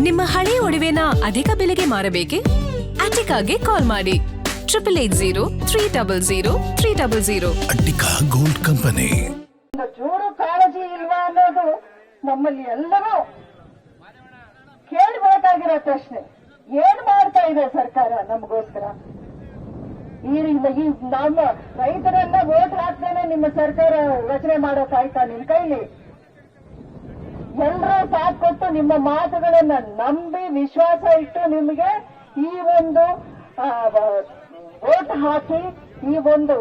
ನಿಮ್ಮ ಹಳೆ ಒಡವೆನ ಅಧಿಕ ಬೆಲೆಗೆ ಮಾರಬೇಕೆ? ಅಟಿಕಾಗೆ ಕಾಲ್ ಮಾಡಿ 8880 ಅಟಿಕಾ ಗೋಲ್ಡ್ ಕಂಪನಿ. ಚೂರು ಕಾಳಜಿ ಇಲ್ವಾ ಅನ್ನೋದು ನಮ್ಮಲ್ಲಿ ಎಲ್ಲರೂ ಕೇಳಬೇಕಾಗಿರೋ ಪ್ರಶ್ನೆ. ಏನ್ ಮಾಡ್ತಾ ಇದೆ ಸರ್ಕಾರ ನಮಗೋಸ್ಕರ? ಈ ನಮ್ಮ ರೈತರೆಲ್ಲ ವೋಟ್ ಹಾಕ್ದೇನೆ ನಿಮ್ಮ ಸರ್ಕಾರ ರಚನೆ ಮಾಡೋಕಾಯ್ತಾ ನಿಮ್ ಕೈಲಿ? ಎಲ್ಲರೂ ಸಾಥ್ ಕೊಟ್ಟು ನಿಮ್ಮ ಮಾತುಗಳನ್ನ ನಂಬಿ ವಿಶ್ವಾಸ ಇಟ್ಟು ನಿಮಗೆ ಈ ಒಂದು ವೋಟ್ ಹಾಕಿ ಈ ಒಂದು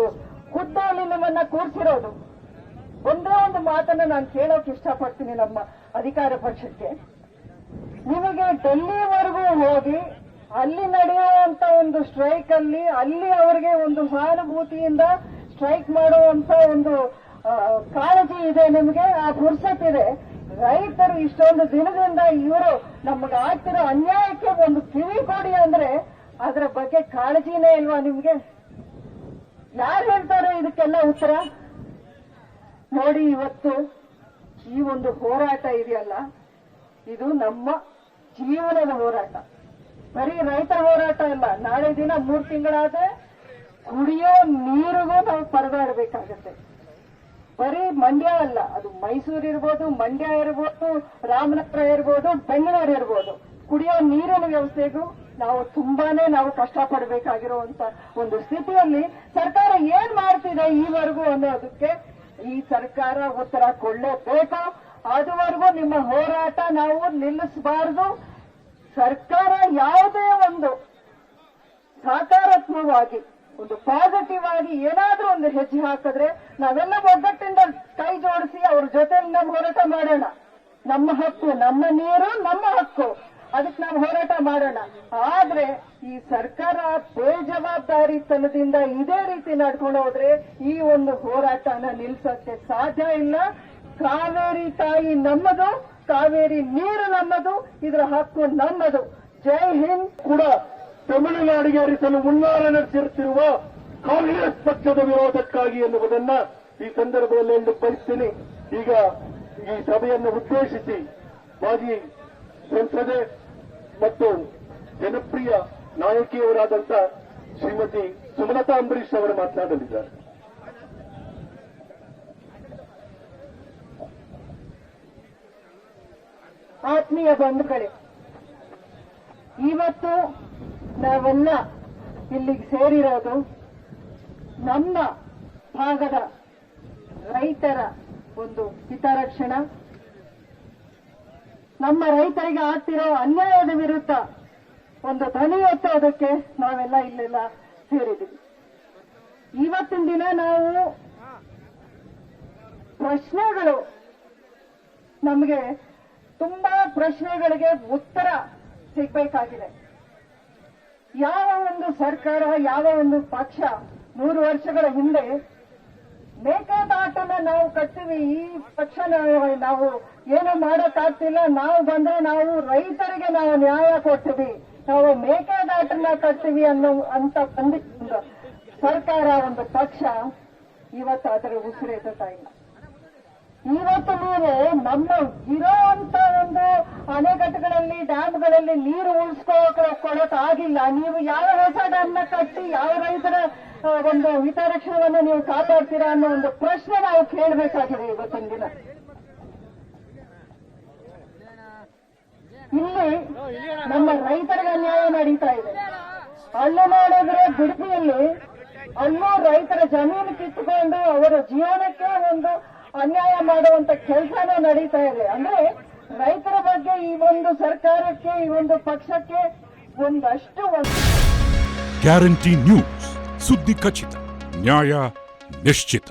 ಹುದ್ದೆಯಲ್ಲಿ ನಿಮ್ಮನ್ನ ಕೂರ್ಸಿರೋದು. ಒಂದೇ ಒಂದು ಮಾತನ್ನ ನಾನು ಕೇಳೋಕೆ ಇಷ್ಟಪಡ್ತೀನಿ ನಮ್ಮ ಅಧಿಕಾರ ಪಕ್ಷಕ್ಕೆ. ನಿಮಗೆ ಡೆಲ್ಲಿವರೆಗೂ ಹೋಗಿ ಅಲ್ಲಿ ನಡೆಯುವಂತ ಒಂದು ಸ್ಟ್ರೈಕ್ ಅಲ್ಲಿ ಅವರಿಗೆ ಒಂದು ಸಹಾನುಭೂತಿಯಿಂದ ಸ್ಟ್ರೈಕ್ ಮಾಡುವಂತ ಒಂದು ಕಾಳಜಿ ಇದೆ, ನಿಮಗೆ ಆ ಫುರ್ಸತ್ತಿದೆ. ರೈತರು ಇಷ್ಟೊಂದು ದಿನದಿಂದ ಇವರು ನಮಗೆ ಆಗ್ತಿರೋ ಅನ್ಯಾಯಕ್ಕೆ ಒಂದು ಕಿವಿ ಕೊಡಿ ಅಂದ್ರೆ ಅದರ ಬಗ್ಗೆ ಕಾಳಜಿನೇ ಇಲ್ವಾ ನಿಮ್ಗೆ? ಯಾರು ಹೇಳ್ತಾರೆ ಇದಕ್ಕೆಲ್ಲ ಉತ್ತರ? ನೋಡಿ, ಇವತ್ತು ಈ ಒಂದು ಹೋರಾಟ ಇದೆಯಲ್ಲ, ಇದು ನಮ್ಮ ಜೀವನದ ಹೋರಾಟ. ಬರೀ ರೈತರ ಹೋರಾಟ ಅಲ್ಲ. ನಾಳೆ ದಿನ 3 ತಿಂಗಳಾದ್ರೆ ಕುಡಿಯೋ ನೀರಿಗೂ ನಾವು ಪರದಾಡಬೇಕಾಗತ್ತೆ. ಬರೀ ಮಂಡ್ಯ ಅಲ್ಲ, ಅದು ಮೈಸೂರು ಇರ್ಬೋದು, ಮಂಡ್ಯ ಇರ್ಬೋದು, ರಾಮನಗರ ಇರ್ಬೋದು, ಬೆಂಗಳೂರು ಇರ್ಬೋದು, ಕುಡಿಯೋ ನೀರಿನ ವ್ಯವಸ್ಥೆಗೂ ನಾವು ಕಷ್ಟಪಡಬೇಕಾಗಿರುವಂತ ಒಂದು ಸ್ಥಿತಿಯಲ್ಲಿ ಸರ್ಕಾರ ಏನ್ ಮಾಡ್ತಿದೆ ಈವರೆಗೂ ಅನ್ನೋದಕ್ಕೆ ಈ ಸರ್ಕಾರ ಉತ್ತರ ಕೊಡಲೇಬೇಕು. ಅದುವರೆಗೂ ನಿಮ್ಮ ಹೋರಾಟ ನಾವು ನಿಲ್ಲಿಸಬಾರದು. ಸರ್ಕಾರ ಯಾವುದೇ ಒಂದು ಸಕಾರಾತ್ಮಕವಾಗಿ ಒಂದು ಪಾಸಿಟಿವ್ ಆಗಿ ಏನಾದ್ರೂ ಒಂದು ಹೆಜ್ಜೆ ಹಾಕಿದ್ರೆ ನಾವೆಲ್ಲ ಒಗ್ಗಟ್ಟಿಂದ ಕೈ ಜೋಡಿಸಿ ಅವ್ರ ಜೊತೆ ನಾವು ಹೋರಾಟ ಮಾಡೋಣ. ನಮ್ಮ ಹಕ್ಕು, ನಮ್ಮ ನೀರು ನಮ್ಮ ಹಕ್ಕು, ಅದಕ್ಕೆ ನಾವು ಹೋರಾಟ ಮಾಡೋಣ. ಆದ್ರೆ ಈ ಸರ್ಕಾರ ಬೇಜವಾಬ್ದಾರಿತನದಿಂದ ಇದೇ ರೀತಿ ನಡ್ಕೊಂಡು ಹೋದ್ರೆ ಈ ಒಂದು ಹೋರಾಟನ ನಿಲ್ಸಕ್ಕೆ ಸಾಧ್ಯ ಇಲ್ಲ. ಕಾವೇರಿ ತಾಯಿ ನಮ್ಮದು, ಕಾವೇರಿ ನೀರು ನಮ್ಮದು, ಇದರ ಹಕ್ಕು ನಮ್ಮದು. ಜೈ ಹಿಂದ್. ಕೂಡ ತಮಿಳುನಾಡಿಗೆ ಹರಿಸಲು ಹುನ್ನಾರ ನಡೆಸಿರುತ್ತಿರುವ ಕಾಂಗ್ರೆಸ್ ಪಕ್ಷದ ವಿರೋಧಕ್ಕಾಗಿ ಎನ್ನುವುದನ್ನ ಈ ಸಂದರ್ಭದಲ್ಲಿ ಎಂದು ಬಯಸ್ತೀನಿ. ಈಗ ಈ ಸಭೆಯನ್ನು ಉದ್ದೇಶಿಸಿ ಮಾಜಿ ಸಂಸದೆ ಮತ್ತು ಜನಪ್ರಿಯ ನಾಯಕಿಯವರಾದಂಥ ಶ್ರೀಮತಿ ಸುಮಲತಾ ಅಂಬರೀಶ್ ಅವರು ಮಾತನಾಡಲಿದ್ದಾರೆ. ಆತ್ಮೀಯ ಬಂಧುಗಳೇ, ಇವತ್ತು ನಾವೆಲ್ಲ ಇಲ್ಲಿಗೆ ಸೇರಿರೋದು ನಮ್ಮ ಭಾಗದ ರೈತರ ಒಂದು ಹಿತರಕ್ಷಣಾ, ನಮ್ಮ ರೈತರಿಗೆ ಆಗ್ತಿರೋ ಅನ್ಯಾಯದ ವಿರುದ್ಧ ಒಂದು ಧ್ವನಿ ಎತ್ತೋದಕ್ಕೆ ನಾವೆಲ್ಲ ಇಲ್ಲೆಲ್ಲ ಸೇರಿದ್ದೀವಿ. ಇವತ್ತಿನ ದಿನ ನಾವು ಪ್ರಶ್ನೆಗಳು, ನಮಗೆ ತುಂಬಾ ಪ್ರಶ್ನೆಗಳಿಗೆ ಉತ್ತರ ಸಿಗಬೇಕಾಗಿದೆ. ಯಾವ ಒಂದು ಸರ್ಕಾರ, ಯಾವ ಒಂದು ಪಕ್ಷ 3 ವರ್ಷಗಳ ಹಿಂದೆ ಮೇಕೆದಾಟನ್ನ ನಾವು ಕಟ್ತೀವಿ, ಈ ಪಕ್ಷ ನಾವು ಏನು ಮಾಡೋಕ್ಕಾಗ್ತಿಲ್ಲ, ನಾವು ಬಂದ್ರೆ ನಾವು ರೈತರಿಗೆ ನಾವು ನ್ಯಾಯ ಕೊಡ್ತೀವಿ, ನಾವು ಮೇಕೆದಾಟನ್ನ ಕಟ್ತೀವಿ ಅಂತ ಬಂದಿದ್ದ ಸರ್ಕಾರ, ಒಂದು ಪಕ್ಷ ಇವತ್ತು ಅದರ ಉಸಿರೆತ್ತಾ ಇಲ್ಲ. ಇವತ್ತು ನೀವು ನಮ್ಮ ಇರೋಂತ ಒಂದು ಅಣೆಕಟ್ಟುಗಳಲ್ಲಿ, ಡ್ಯಾಮ್ಗಳಲ್ಲಿ ನೀರು ಉಳಿಸ್ಕೊಳಕ್ ಆಗಿಲ್ಲ. ನೀವು ಯಾವ ಹೊಸ ಡ್ಯಾಮ್ನ ಕಟ್ಟಿ ಯಾವ ರೈತರ ಒಂದು ಹಿತರಕ್ಷಣೆಯನ್ನು ನೀವು ಕಾಪಾಡ್ತೀರಾ ಅನ್ನೋ ಒಂದು ಪ್ರಶ್ನೆ ನಾವು ಕೇಳಬೇಕಾಗಿದೆ ಇವತ್ತಿನ ದಿನ. ಇಲ್ಲಿ ನಮ್ಮ ರೈತರಿಗೆ ಅನ್ಯಾಯ ನಡೀತಾ ಇದೆ. ಅಲ್ಲೂ ನೋಡಿದ್ರೆ ಬಿಡದಿಯಲ್ಲಿ ಅಲ್ಲೂ ರೈತರ ಜಮೀನು ಕಿತ್ತುಕೊಂಡು ಅವರ ಜೀವನಕ್ಕೆ ಒಂದು ಅನ್ಯಾಯ ಮಾಡುವಂತ ಕೆಲಸನೂ ನಡೀತಾ ಇದೆ. ಅಂದ್ರೆ ರೈತರ ಬಗ್ಗೆ ಈ ಒಂದು ಸರ್ಕಾರಕ್ಕೆ, ಈ ಒಂದು ಪಕ್ಷಕ್ಕೆ ಒಂದಷ್ಟು ಗ್ಯಾರಂಟಿ ನ್ಯೂಸ್, ಸುದ್ದಿ ಖಚಿತ, ನ್ಯಾಯ ನಿಶ್ಚಿತ.